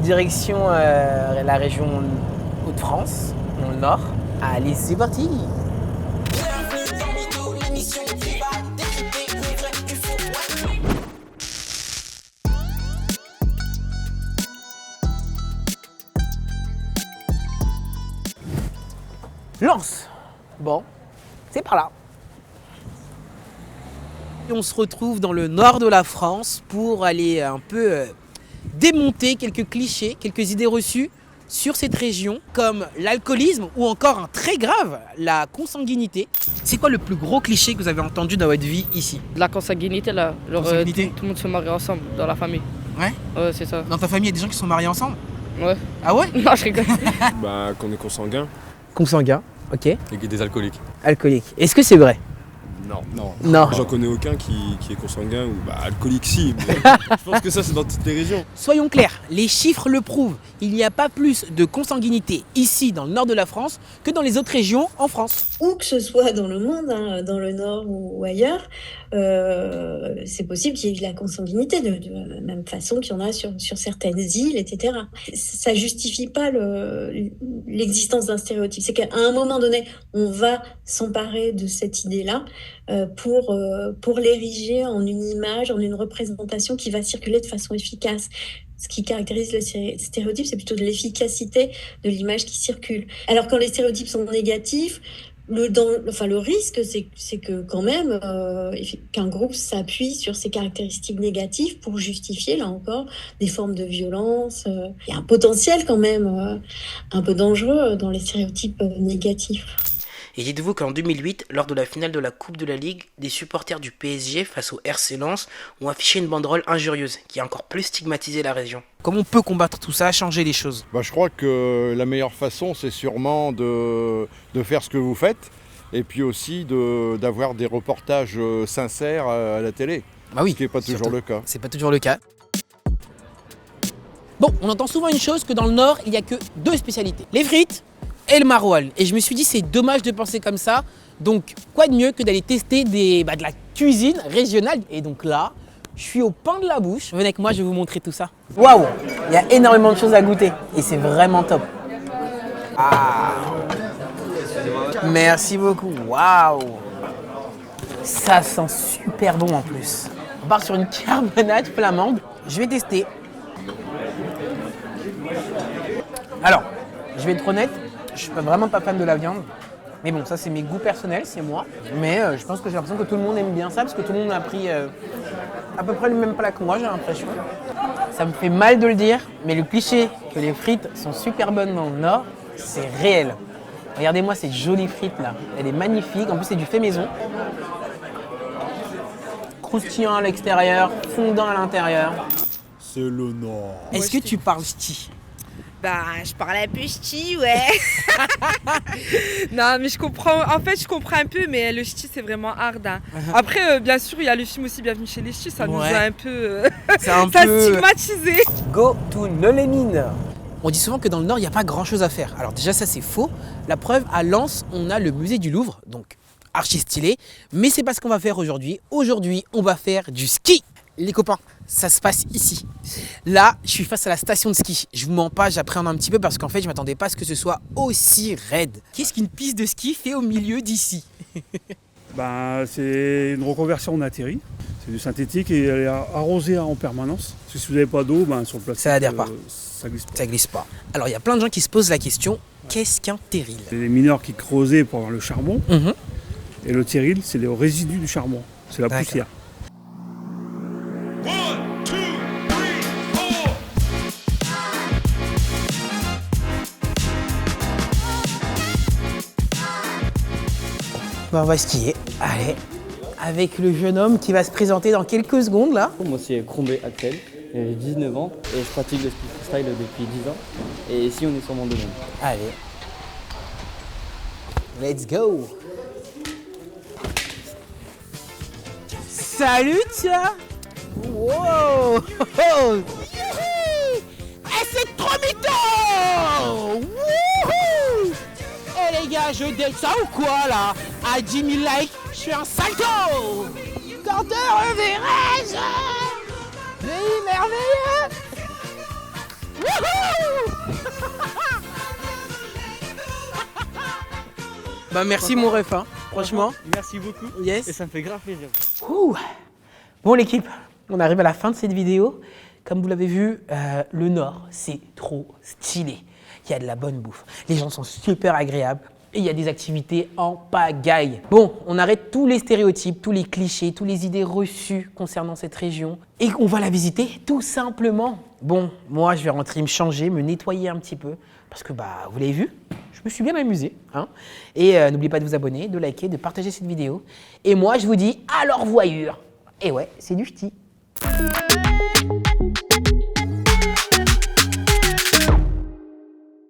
Direction la région Hauts-de-France, dans le nord. Allez, c'est parti. Lens. Bon, c'est par là. Et on se retrouve dans le nord de la France pour aller un peu démonter quelques clichés, quelques idées reçues sur cette région, comme l'alcoolisme ou encore un très grave, la consanguinité. C'est quoi le plus gros cliché que vous avez entendu dans votre vie ici? La consanguinité là, genre Consanguinité. tout le monde se marie ensemble dans la famille. Ouais. Ouais, c'est ça. Dans ta famille, il y a des gens qui sont mariés ensemble? Ouais. Ah ouais? Non, je rigole. Bah, qu'on est consanguin. Consanguin, ok. Et des alcooliques. Alcoolique. Est-ce que c'est vrai? Non. Non. J'en connais aucun qui est consanguin ou alcoolique si, mais je pense que ça c'est dans toutes les régions. Soyons clairs, les chiffres le prouvent. Il n'y a pas plus de consanguinité ici dans le nord de la France que dans les autres régions en France. Où que ce soit dans le monde, hein, dans le nord ou ailleurs, c'est possible qu'il y ait de la consanguinité de la même façon qu'il y en a sur certaines îles, etc. Ça justifie pas l'existence d'un stéréotype. C'est qu'à un moment donné, on va s'emparer de cette idée-là pour l'ériger en une image, en une représentation qui va circuler de façon efficace. Ce qui caractérise le stéréotype, c'est plutôt de l'efficacité de l'image qui circule. Alors quand les stéréotypes sont négatifs, le risque, c'est que quand même qu'un groupe s'appuie sur ces caractéristiques négatives pour justifier, là encore, des formes de violence. Il y a un potentiel quand même un peu dangereux dans les stéréotypes négatifs. Et dites-vous qu'en 2008, lors de la finale de la Coupe de la Ligue, des supporters du PSG face au RC Lens ont affiché une banderole injurieuse qui a encore plus stigmatisé la région. Comment on peut combattre tout ça, changer les choses? Je crois que la meilleure façon, c'est sûrement de faire ce que vous faites et puis aussi d'avoir des reportages sincères à la télé. Bah oui, ce qui n'est pas toujours le cas. C'est pas toujours le cas. Bon, on entend souvent une chose, que dans le Nord, il n'y a que deux spécialités. Les frites et le maroilles. Et je me suis dit, c'est dommage de penser comme ça. Donc, quoi de mieux que d'aller tester de la cuisine régionale. Et donc là, je suis au pain de la bouche. Venez avec moi, je vais vous montrer tout ça. Waouh, il y a énormément de choses à goûter. Et c'est vraiment top. Ah, merci beaucoup. Waouh, ça sent super bon en plus. On part sur une carbonade flamande. Je vais tester. Alors, je vais être honnête. Je suis vraiment pas fan de la viande, mais bon, ça c'est mes goûts personnels, c'est moi. Mais je pense que j'ai l'impression que tout le monde aime bien ça, parce que tout le monde a pris à peu près le même plat que moi, j'ai l'impression. Ça me fait mal de le dire, mais le cliché que les frites sont super bonnes dans le Nord, c'est réel. Regardez-moi cette jolie frite là, elle est magnifique, en plus c'est du fait maison. Croustillant à l'extérieur, fondant à l'intérieur. C'est le Nord. Est-ce que tu parles ch'ti? Bah, je parle un peu ch'ti, ouais. Non, mais je comprends. En fait, je comprends un peu, mais le ch'ti, c'est vraiment hard. Hein. Après, bien sûr, il y a le film aussi Bienvenue chez les ch'tis. Ça nous a un peu, stigmatisé. Go to Nolémine. On dit souvent que dans le Nord, il n'y a pas grand-chose à faire. Alors déjà, ça, c'est faux. La preuve, à Lens, on a le musée du Louvre, donc archi stylé. Mais c'est pas ce qu'on va faire aujourd'hui. Aujourd'hui, on va faire du ski. Les copains, ça se passe ici. Là, je suis face à la station de ski. Je vous mens pas, j'appréhende un petit peu parce qu'en fait, je m'attendais pas à ce que ce soit aussi raide. Qu'est-ce qu'une piste de ski fait au milieu d'ici? C'est une reconversion en atterri. C'est du synthétique et elle est arrosée en permanence. Parce que si vous n'avez pas d'eau, sur le plastique, ça adhère pas. Ça glisse pas. Ça glisse pas. Alors, il y a plein de gens qui se posent la question, qu'est-ce qu'un terril? C'est les mineurs qui creusaient pour avoir le charbon. Et le terril, c'est les résidus du charbon. C'est la poussière. On va skier, allez, avec le jeune homme qui va se présenter dans quelques secondes là. Moi c'est Crombé Axel, j'ai 19 ans et je pratique le ski freestyle depuis 10 ans. Et ici on est sur mon domaine. Allez, let's go. Salut tiens. Wow. Et c'est trop mytho. Wouhou. Eh les gars, je date ça ou quoi là? À 10 000 likes, je suis un salto. Quand te reverrai-je? Pays merveilleux. Wouhou. Bah merci mon ref, hein. Franchement. Merci beaucoup. Yes. Et ça me fait grave plaisir. Ouh. Bon l'équipe, on arrive à la fin de cette vidéo. Comme vous l'avez vu, le Nord, c'est trop stylé. Il y a de la bonne bouffe. Les gens sont super agréables. Et il y a des activités en pagaille. Bon, on arrête tous les stéréotypes, tous les clichés, toutes les idées reçues concernant cette région. Et on va la visiter tout simplement. Bon, moi, je vais rentrer me changer, me nettoyer un petit peu. Parce que, bah, vous l'avez vu, je me suis bien amusé. Hein. Et n'oubliez pas de vous abonner, de liker, de partager cette vidéo. Et moi, je vous dis à leur voyure. Et ouais, c'est du ch'ti.